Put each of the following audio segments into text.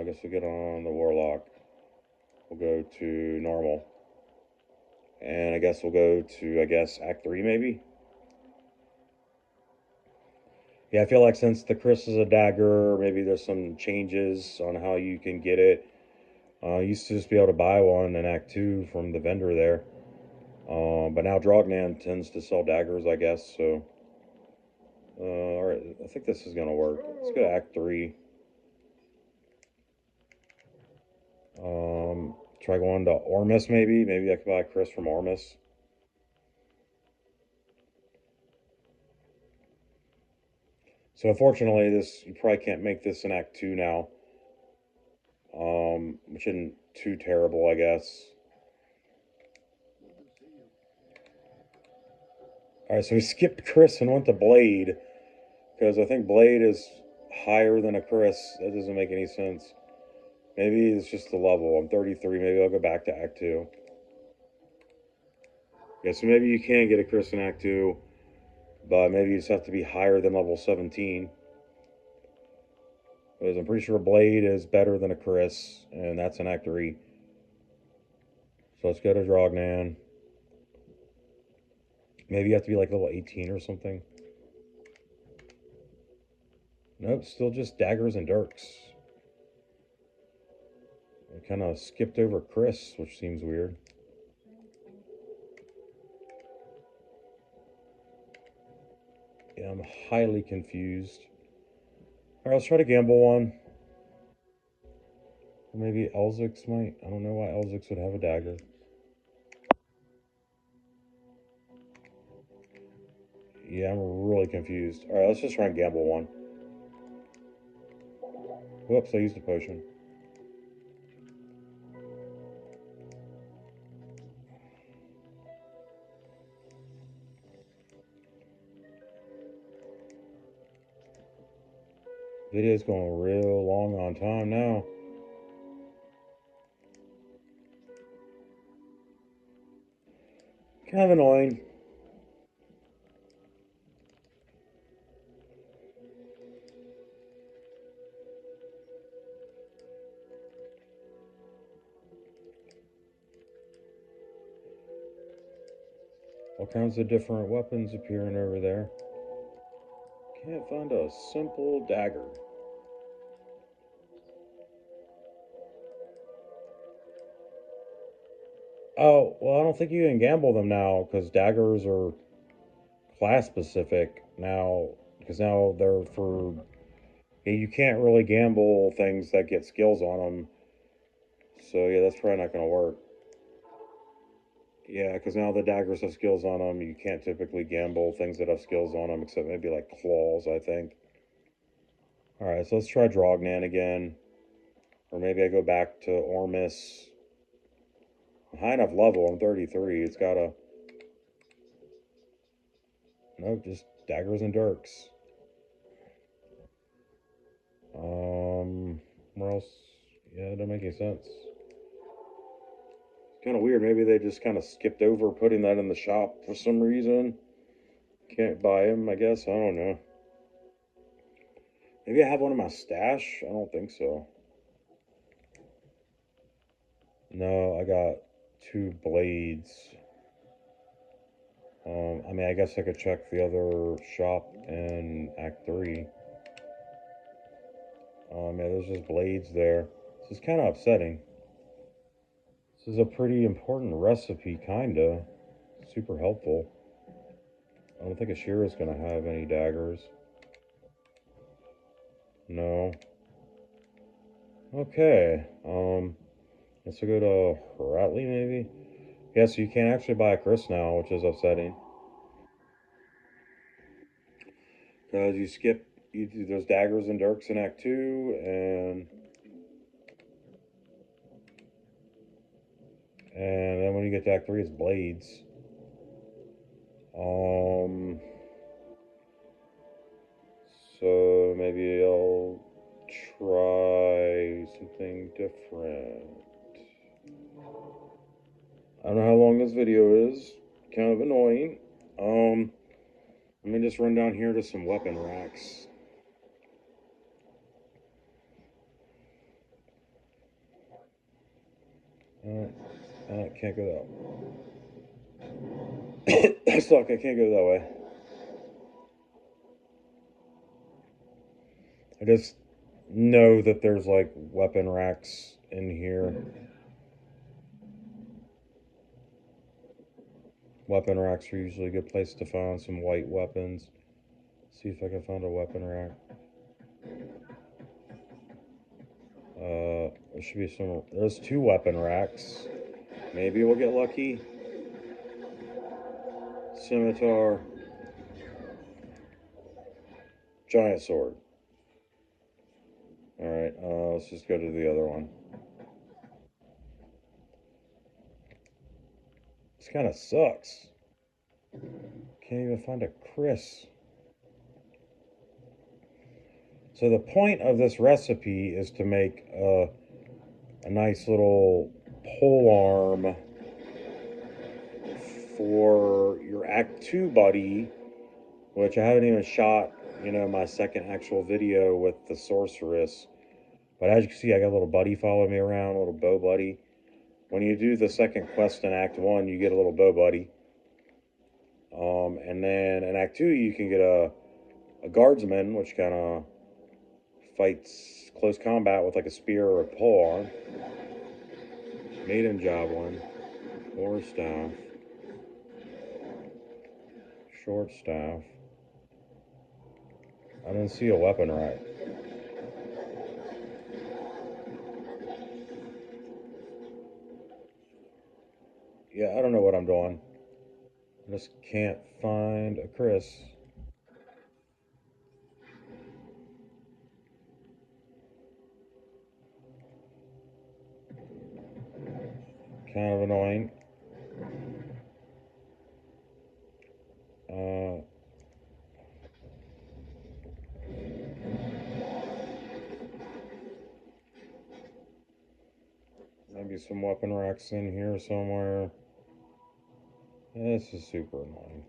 guess we'll get on the Warlock. We'll go to normal. And I guess we'll go to, Act 3 maybe? Yeah, I feel like since the Kris is a dagger, maybe there's some changes on how you can get it. I used to just be able to buy one in Act 2 from the vendor there. But now Drognan tends to sell daggers, I guess, so... Alright, I think this is going to work. Let's go to Act 3. Try going to Ormus, maybe? Maybe I could buy Kris from Ormus. So unfortunately, you probably can't make this in Act 2 now. Which isn't too terrible, I guess. Alright, so we skipped Kris and went to Blade. Because I think Blade is higher than a Kris. That doesn't make any sense. Maybe it's just the level. I'm 33. Maybe I'll go back to Act 2. Yeah, so maybe you can get a Kris in Act 2. But maybe you just have to be higher than level 17. Because I'm pretty sure Blade is better than a Kris. And that's in Act 3. So let's go to Drognan. Maybe you have to be like level 18 or something. Nope, still just daggers and dirks. I kind of skipped over Kris, which seems weird. Yeah, I'm highly confused. Alright, let's try to gamble one. Or maybe Elzix might. I don't know why Elzix would have a dagger. Yeah, I'm really confused. Alright, let's just try and gamble one. Whoops, I used a potion. Video's going real long on time now. Kind of annoying. All kinds of different weapons appearing over there. Can't find a simple dagger. Oh, well, I don't think you can gamble them now because daggers are class specific now. Because now they're for. Yeah, you can't really gamble things that get skills on them. So, yeah, that's probably not going to work. Yeah, because now the daggers have skills on them. You can't typically gamble things that have skills on them, except maybe like claws, I think. Alright, so let's try Drognan again. Or maybe I go back to Ormus. High enough level, I'm 33. It's got a... Nope, just daggers and dirks. Where else? Yeah, it doesn't make any sense. Kind of weird. Maybe they just kind of skipped over putting that in the shop for some reason. Can't buy them, I guess. I don't know. Maybe I have one in my stash? I don't think so. No, I got 2 blades. I mean, I guess I could check the other shop in Act 3. Yeah, there's just blades there. This is kind of upsetting. This is a pretty important recipe, kinda. Super helpful. I don't think Ashira's gonna have any daggers. No. Okay. Let's go to Horadric, maybe? Yeah, so you can't actually buy a Kris now, which is upsetting. Because you skip, there's daggers and dirks in Act 2, and then when you get to Act 3, it's blades. So maybe I'll try something different. I don't know how long this video is. Kind of annoying. Let me just run down here to some weapon racks. Can't go that way. Stuck, I can't go that way. I just know that there's like weapon racks in here. Weapon racks are usually a good place to find some white weapons. See if I can find a weapon rack. There should be some. There's 2 weapon racks. Maybe we'll get lucky. Scimitar. Giant sword. Alright, let's just go to the other one. This kind of sucks. Can't even find a Kris. So the point of this recipe is to make a nice little pole arm for your Act 2 buddy, which I haven't even shot, you know, my second actual video with the sorceress. But as you can see, I got a little buddy following me around, a little bow buddy. When you do the second quest in Act 1, you get a little bow buddy. And then in Act 2, you can get a guardsman, which kind of fights close combat with like a spear or a polearm. Maiden javelin, or staff, short staff. I didn't see a weapon rack. Yeah, I don't know what I'm doing. I just can't find a Kris. Kind of annoying. Maybe some weapon racks in here somewhere. This is super annoying.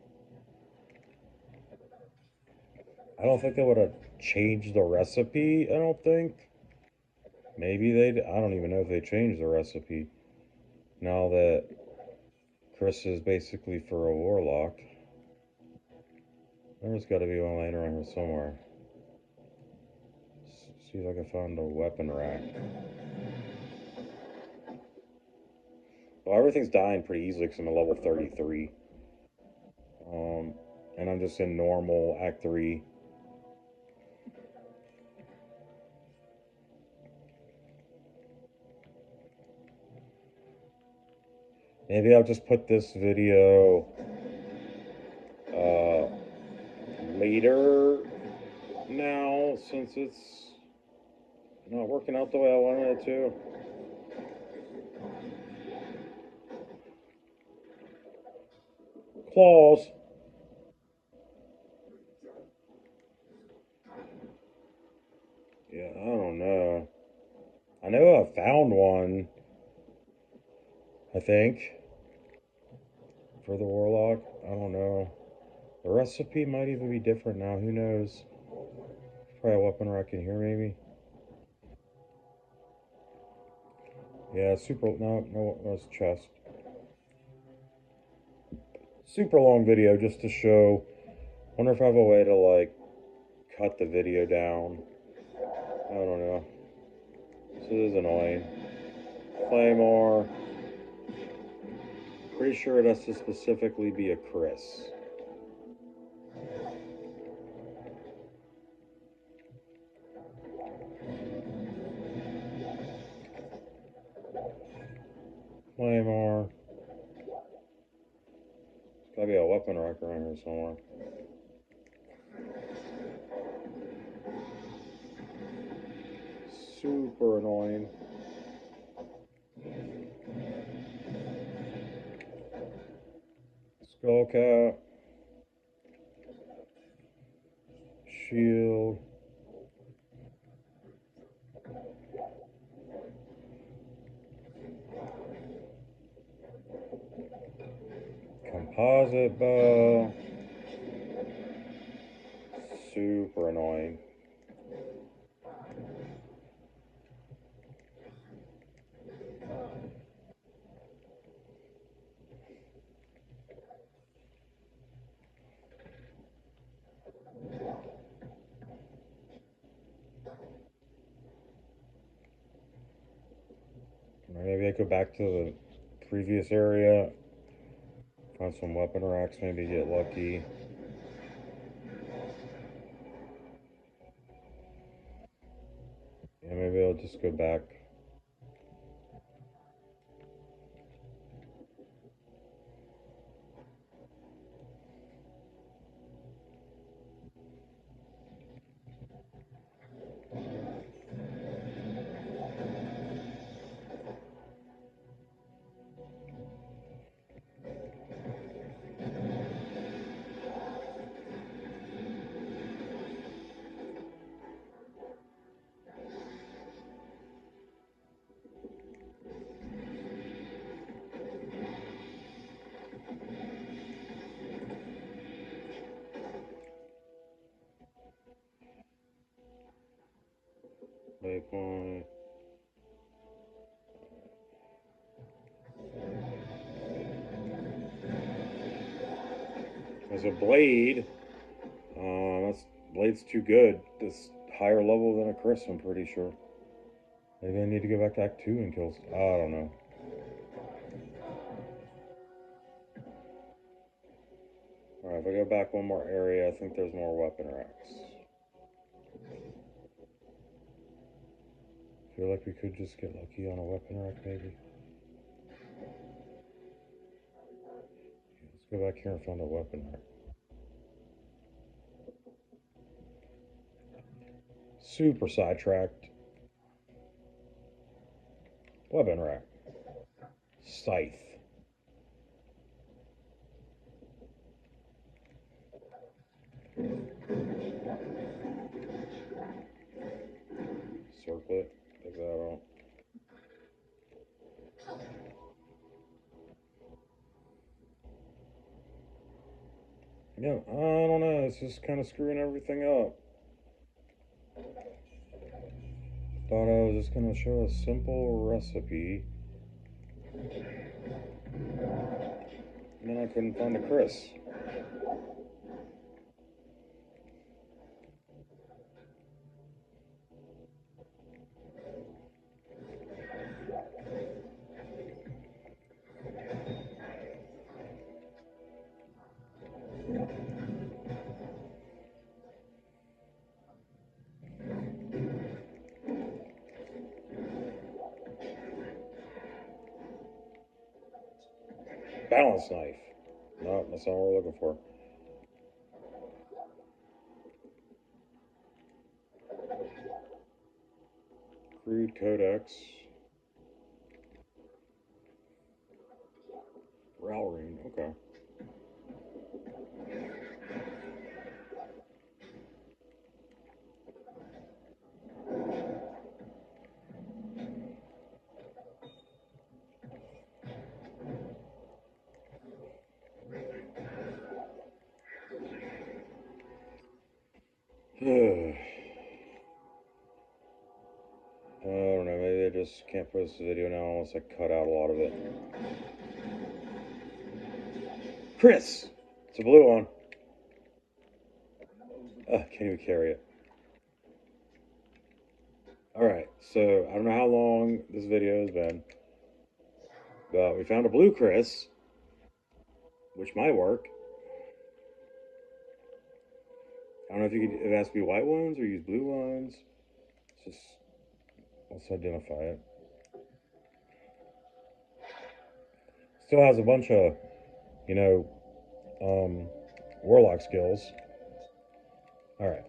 I don't think they would have changed the recipe, I don't think. Maybe they did. I don't even know if they changed the recipe. Now that Kris is basically for a Warlock. There's got to be one laying around here somewhere. Let's see if I can find a weapon rack. Well, everything's dying pretty easily because I'm at level 33. And I'm just in normal Act 3. Maybe I'll just put this video later now, since it's not working out the way I wanted it to. Claws. Yeah, I don't know. I know I found one, I think, for the Warlock. I don't know. The recipe might even be different now. Who knows? Probably a weapon rack in here, maybe. Yeah, no, that's chest. Super long video just to show. Wonder if I have a way to, like, cut the video down. I don't know. This is annoying. Claymore. Pretty sure it has to specifically be a Kris. Claymore. There's gotta be a weapon rack around here somewhere. Super annoying. Skullcap. Shield. Composite bow. Super annoying. Or maybe I go back to the previous area, find some weapon racks, maybe get lucky. Yeah, maybe I'll just go back. Waypoint. There's a blade. That's blade's too good. This higher level than a Kris, I'm pretty sure. Maybe I need to go back to Act 2 and kill. I don't know. Alright, if I go back one more area, I think there's more weapon racks. Feel like we could just get lucky on a weapon rack, maybe. Let's go back here and find a weapon rack. Super sidetracked. Weapon rack. Scythe. Circlet. Take that out. Yeah, I don't know. It's just kind of screwing everything up. Thought I was just going to show a simple recipe. And then I couldn't find a Kris. Balance knife. No, that's not what we're looking for. Crude codex. Rowring, okay. I don't know, maybe I just can't post the video now unless I cut out a lot of it. Kris! It's a blue one. Can't even carry it. Alright, so I don't know how long this video has been, but we found a blue Kris, which might work. I don't know if you could, it has to be white ones or use blue ones. It's just, let's identify it. Still has a bunch of, you know, Warlock skills. Alright.